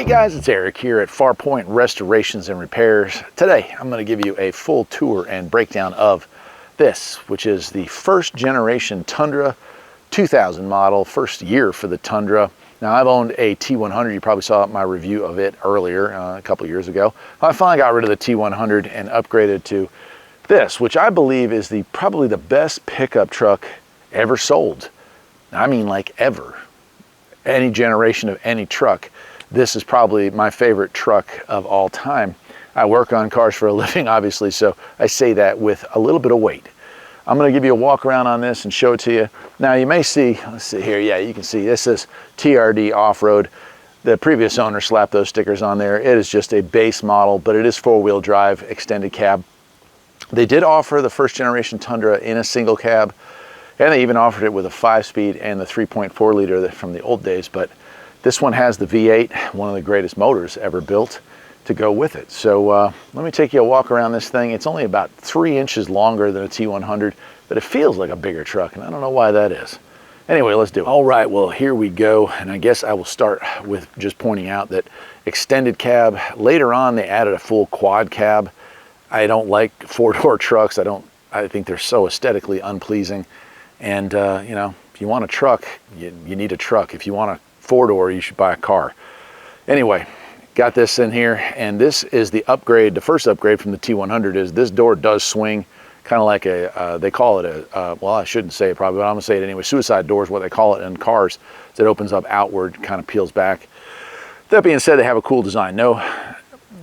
Hey guys, it's Eric here at Farpoint Restorations and Repairs. Today I'm going to give you a full tour and breakdown of this, which is the first generation Tundra 2000 model, first year for the Tundra. Now I've owned a T100, you probably saw my review of it earlier a couple years ago. I finally got rid of the T100 and upgraded to this, which I believe is probably the best pickup truck ever sold. I mean like ever. Any generation of any truck. This is probably my favorite truck of all time. I work on cars for a living, obviously, so I say that with a little bit of weight. I'm going to give you a walk around on this and show it to you. Now you may see, let's see here, yeah, you can see this is TRD off-road. The previous owner slapped those stickers on there. It is just a base model, but it is four-wheel drive, extended cab. They did offer the first generation Tundra in a single cab, and they even offered it with a 5-speed and the 3.4 liter from the old days, but this one has the V8, one of the greatest motors ever built, to go with it. So let me take you a walk around this thing. It's only about 3 inches longer than a T100, but it feels like a bigger truck, and I don't know why that is. Anyway, let's do it. All right, well, here we go, and I guess I will start with just pointing out that extended cab. Later on, they added a full quad cab. I don't like four-door trucks. I think they're so aesthetically unpleasing. And, you know, if you want a truck, you need a truck. If you want a four-door, you should buy a car. Anyway, got this in here, and this is the upgrade. The first upgrade from the T100 is this door does swing, kind of like they call it a, well, I shouldn't say it probably, but I'm gonna say it anyway. Suicide door is what they call it in cars. It opens up outward, kind of peels back. That being said, they have a cool design. No,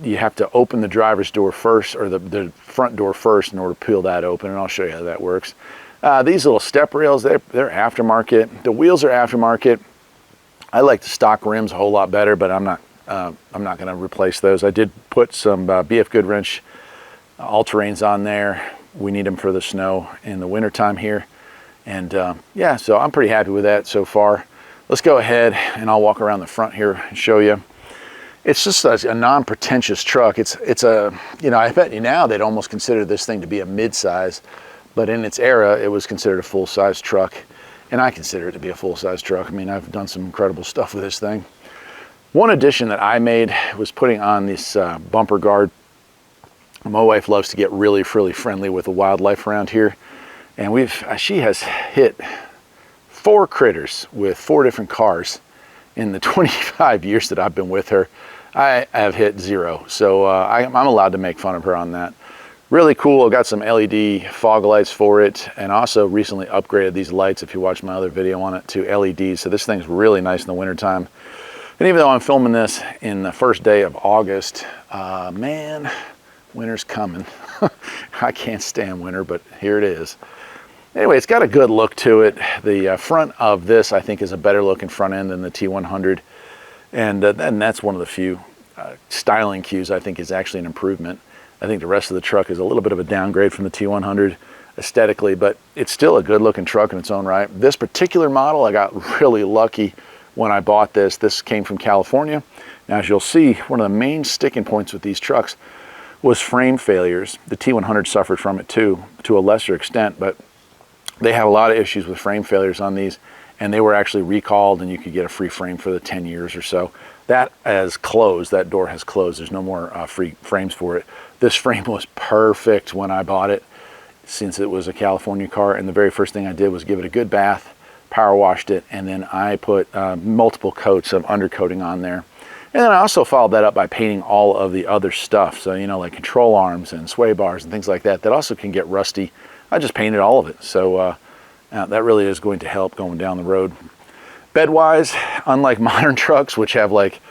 you have to open the driver's door first, or the front door first, in order to peel that open, and I'll show you how that works. These little step rails, they're aftermarket. The wheels are aftermarket. I like the stock rims a whole lot better, but I'm not going to replace those. I did put some BF Goodwrench all-terrains on there. We need them for the snow in the wintertime here. And yeah, so I'm pretty happy with that so far. Let's go ahead and I'll walk around the front here and show you. It's just a non-pretentious truck. It's a, you know, I bet you now they'd almost consider this thing to be a mid-size, but in its era, it was considered a full-size truck. And I consider it to be a full-size truck. I mean, I've done some incredible stuff with this thing. One addition that I made was putting on this bumper guard. My wife loves to get really friendly with the wildlife around here. And she has hit 4 critters with 4 different cars in the 25 years that I've been with her. I have hit 0. So I'm allowed to make fun of her on that. Really cool. I've got some LED fog lights for it, and also recently upgraded these lights, if you watch my other video on it, to LEDs. So this thing's really nice in the wintertime. And even though I'm filming this in the first day of August, man, winter's coming. I can't stand winter, but here it is. Anyway, it's got a good look to it. The front of this, I think, is a better looking front end than the T100. And that's one of the few styling cues I think is actually an improvement. I think the rest of the truck is a little bit of a downgrade from the T100 aesthetically, but it's still a good looking truck in its own right. This particular model, I got really lucky when I bought this. This came from California. Now, as you'll see, one of the main sticking points with these trucks was frame failures. The T100 suffered from it too, to a lesser extent, but they have a lot of issues with frame failures on these, and they were actually recalled, and you could get a free frame for the 10 years or so. That has closed. That door has closed. There's no more free frames for it. This frame was perfect when I bought it, since it was a California car, and the very first thing I did was give it a good bath, power washed it, and then I put multiple coats of undercoating on there. And then I also followed that up by painting all of the other stuff. So, you know, like control arms and sway bars and things like that, that also can get rusty. I just painted all of it. So that really is going to help going down the road. Bed-wise, unlike modern trucks, which have like,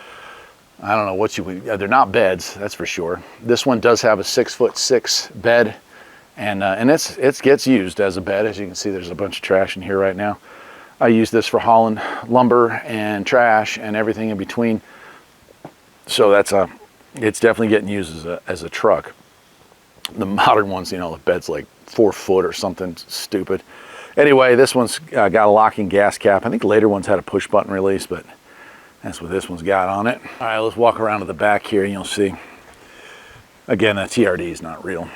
I don't know they're not beds, that's for sure. This one does have a 6'6" bed, and it gets used as a bed. As you can see, there's a bunch of trash in here right now. I use this for hauling lumber and trash and everything in between. So it's definitely getting used as a truck. The modern ones, you know, the bed's like 4 foot or something stupid. Anyway, this one's got a locking gas cap. I think later ones had a push button release, but that's what this one's got on it. All right, let's walk around to the back here and you'll see. Again, that TRD is not real.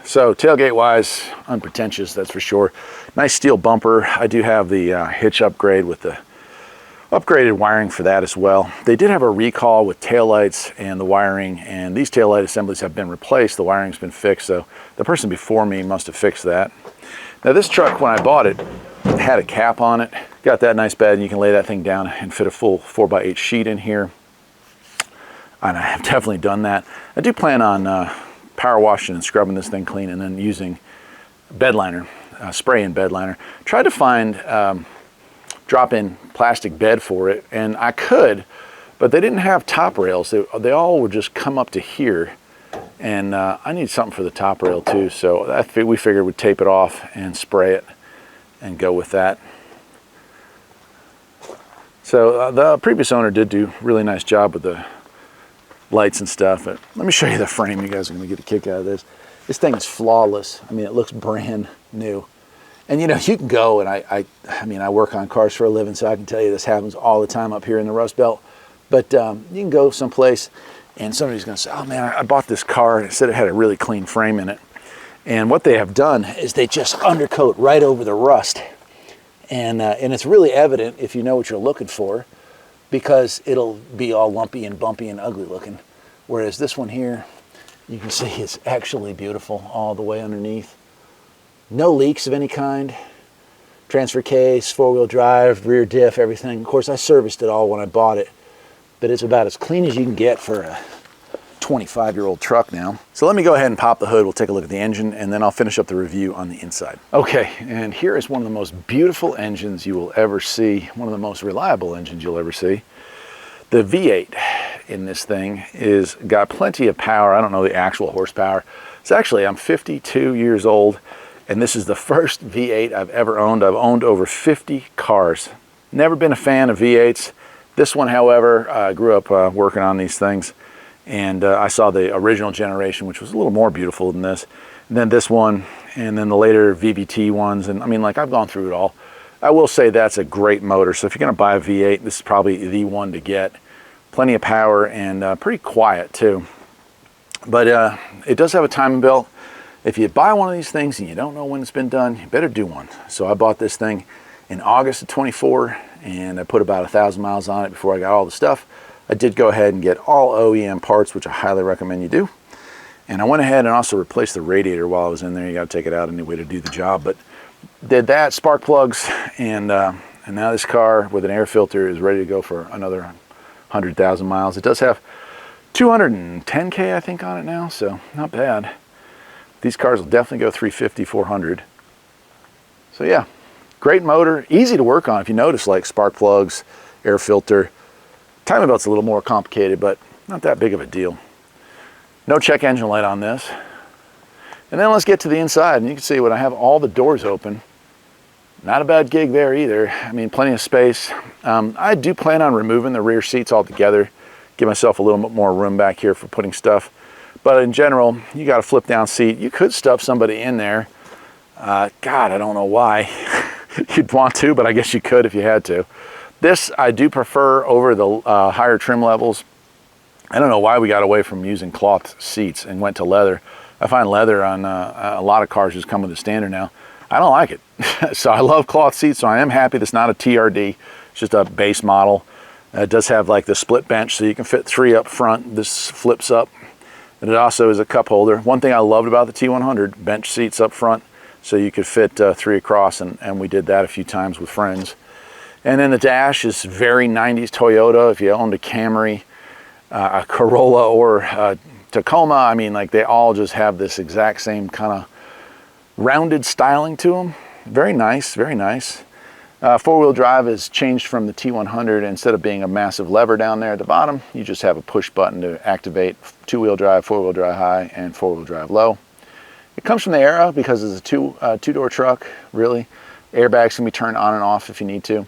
So tailgate wise, unpretentious, that's for sure. Nice steel bumper. I do have the hitch upgrade with the upgraded wiring for that as well. They did have a recall with taillights and the wiring, and these taillight assemblies have been replaced. The wiring's been fixed, so the person before me must have fixed that. Now this truck, when I bought it, had a cap on it. Got that nice bed, and you can lay that thing down and fit a full 4x8 sheet in here. And I have definitely done that. I do plan on power washing and scrubbing this thing clean, and then using bed liner, spray in bed liner. Tried to find drop-in plastic bed for it, and I could, but they didn't have top rails. They all would just come up to here, and I need something for the top rail too, so we figured we'd tape it off and spray it and go with that. So the previous owner did do a really nice job with the lights and stuff, but let me show you the frame. You guys are going to get a kick out of this. This thing is flawless. I mean, it looks brand new. And you know, you can go, and I mean, I work on cars for a living, so I can tell you this happens all the time up here in the Rust Belt. But you can go someplace, and somebody's going to say, "Oh man, I bought this car, and it said it had a really clean frame in it." And what they have done is they just undercoat right over the rust, and it's really evident if you know what you're looking for, because it'll be all lumpy and bumpy and ugly looking. Whereas this one here, you can see it's actually beautiful all the way underneath. No leaks of any kind. Transfer case, four-wheel drive, rear diff, everything. Of course, I serviced it all when I bought it, but it's about as clean as you can get for a 25-year-old truck now. So let me go ahead and pop the hood. We'll take a look at the engine, and then I'll finish up the review on the inside. Okay, and here is one of the most beautiful engines you will ever see, one of the most reliable engines you'll ever see. The V8 in this thing is got plenty of power. I don't know the actual horsepower. It's actually, I'm 52 years old, and this is the first V8 I've ever owned. I've owned over 50 cars. Never been a fan of V8s. This one, however, I grew up working on these things, and I saw the original generation, which was a little more beautiful than this. And then this one, and then the later VVT ones, and I mean, like, I've gone through it all. I will say that's a great motor, so if you're gonna buy a V8, this is probably the one to get. Plenty of power, and pretty quiet too. But it does have a timing belt. If you buy one of these things and you don't know when it's been done, you better do one. So I bought this thing in August of 24, and I put about 1,000 miles on it before I got all the stuff. I did go ahead and get all OEM parts, which I highly recommend you do. And I went ahead and also replaced the radiator while I was in there. You got to take it out anyway to do the job. But did that, spark plugs, and now this car with an air filter is ready to go for another 100,000 miles. It does have 210K, I think, on it now, so not bad. These cars will definitely go 350, 400. So yeah, great motor, easy to work on. If you notice, like spark plugs, air filter, timing belt's a little more complicated, but not that big of a deal. No check engine light on this. And then let's get to the inside, and you can see when I have all the doors open, not a bad gig there either. I mean, plenty of space. I do plan on removing the rear seats altogether, give myself a little bit more room back here for putting stuff. But in general, you got a flip down seat. You could stuff somebody in there. God, I don't know why you'd want to, but I guess you could if you had to. This I do prefer over the higher trim levels. I don't know why we got away from using cloth seats and went to leather. I find leather on a lot of cars just come with the standard now. I don't like it. So I love cloth seats, so I am happy that's not a TRD. It's just a base model. It does have like the split bench, so you can fit 3 up front. This flips up. And it also is a cup holder. One thing I loved about the T100, bench seats up front, so you could fit 3 across, and we did that a few times with friends. And then the dash is very 90s Toyota. If you owned a Camry, a Corolla, or a Tacoma, I mean, like, they all just have this exact same kind of rounded styling to them. Very nice, very nice. Four-wheel drive has changed from the T100. Instead of being a massive lever down there at the bottom, you just have a push button to activate two-wheel drive, four-wheel drive high, and four-wheel drive low. It comes from the era because it's a two-door truck, really. Airbags can be turned on and off if you need to.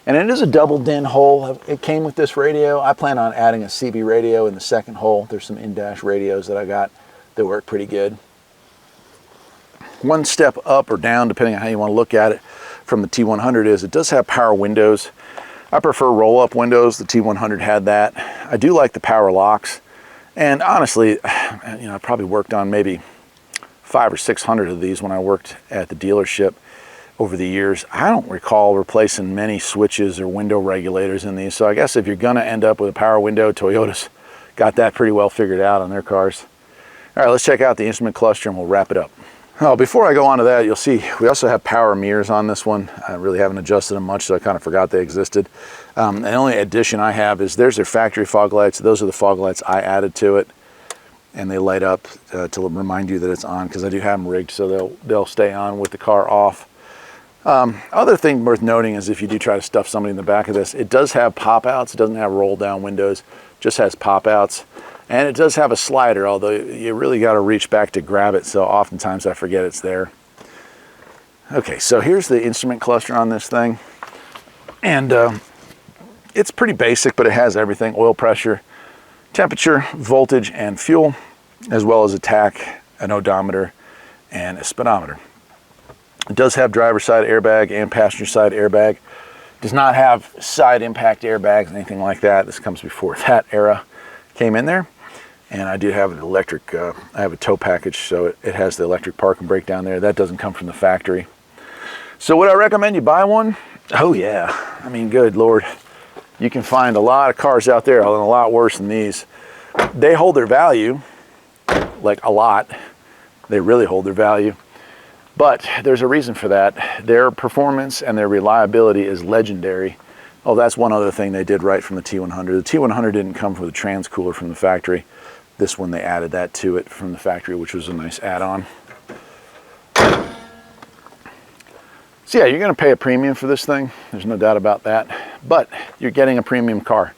And it is a double DIN hole. It came with this radio. I plan on adding a CB radio in the second hole. There's some in-dash radios that I got that work pretty good. One step up or down, depending on how you want to look at it, from the T100 is it does have power windows. I prefer roll-up windows. The T100 had that. I do like the power locks. And honestly, you know, I probably worked on maybe 500 or 600 of these when I worked at the dealership. over the years. I don't recall replacing many switches or window regulators in these, so I guess if you're gonna end up with a power window, Toyota's got that pretty well figured out on their cars. All right, let's check out the instrument cluster and we'll wrap it up. Oh, before I go on to that, you'll see we also have power mirrors on this one. I really haven't adjusted them much, so I kind of forgot they existed. The only addition I have is there's their factory fog lights. Those are the fog lights I added to it, and they light up to remind you that it's on, because I do have them rigged so they'll stay on with the car off. Other thing worth noting is if you do try to stuff somebody in the back of this, it does have pop-outs. It doesn't have roll-down windows, just has pop-outs. And it does have a slider, although you really got to reach back to grab it, so oftentimes I forget it's there. Okay, so here's the instrument cluster on this thing. And it's pretty basic, but it has everything: oil pressure, temperature, voltage, and fuel, as well as a tach, an odometer, and a speedometer. It does have driver's side airbag and passenger side airbag. Does not have side impact airbags, anything like that. This comes before that era came in there. And I do have an electric, I have a tow package, so it has the electric park and brake down there. That doesn't come from the factory. So would I recommend you buy one? Oh yeah, I mean, good Lord. You can find a lot of cars out there, and a lot worse than these. They hold their value, like a lot. They really hold their value. But there's a reason for that. Their performance and their reliability is legendary. Oh, that's one other thing they did right from the T100. The T100 didn't come with a transcooler from the factory. This one, they added that to it from the factory, which was a nice add-on. So yeah, you're gonna pay a premium for this thing. There's no doubt about that. But you're getting a premium car.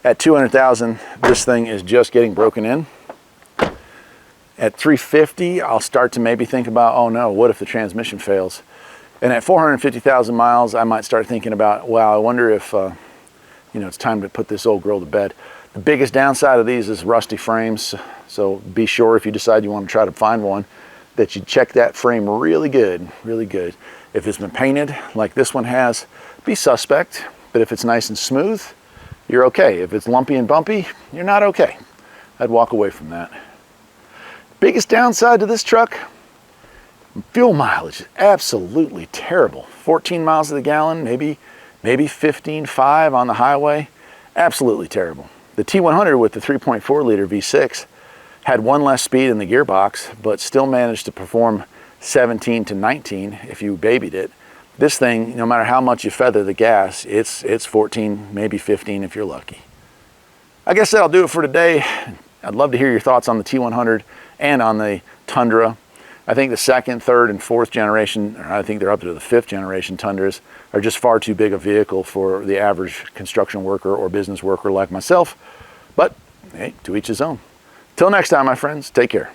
At $200,000, this thing is just getting broken in. At $350,000, I'll start to maybe think about, oh no, what if the transmission fails? And at 450,000 miles, I might start thinking about, wow, I wonder if it's time to put this old girl to bed. The biggest downside of these is rusty frames, so be sure if you decide you want to try to find one that you check that frame really good, really good. If it's been painted like this one has, be suspect, but if it's nice and smooth, you're okay. If it's lumpy and bumpy, you're not okay. I'd walk away from that. Biggest downside to this truck, fuel mileage is absolutely terrible. 14 miles to the gallon, maybe 15.5 on the highway. Absolutely terrible. The T100 with the 3.4 liter V6 had one less speed in the gearbox, but still managed to perform 17 to 19 if you babied it. This thing, no matter how much you feather the gas, it's 14, maybe 15 if you're lucky. I guess that'll do it for today. I'd love to hear your thoughts on the T100 and on the Tundra. I think the second, third, and fourth generation, or I think they're up to the fifth generation Tundras, are just far too big a vehicle for the average construction worker or business worker like myself. But hey, to each his own. Till next time, my friends, take care.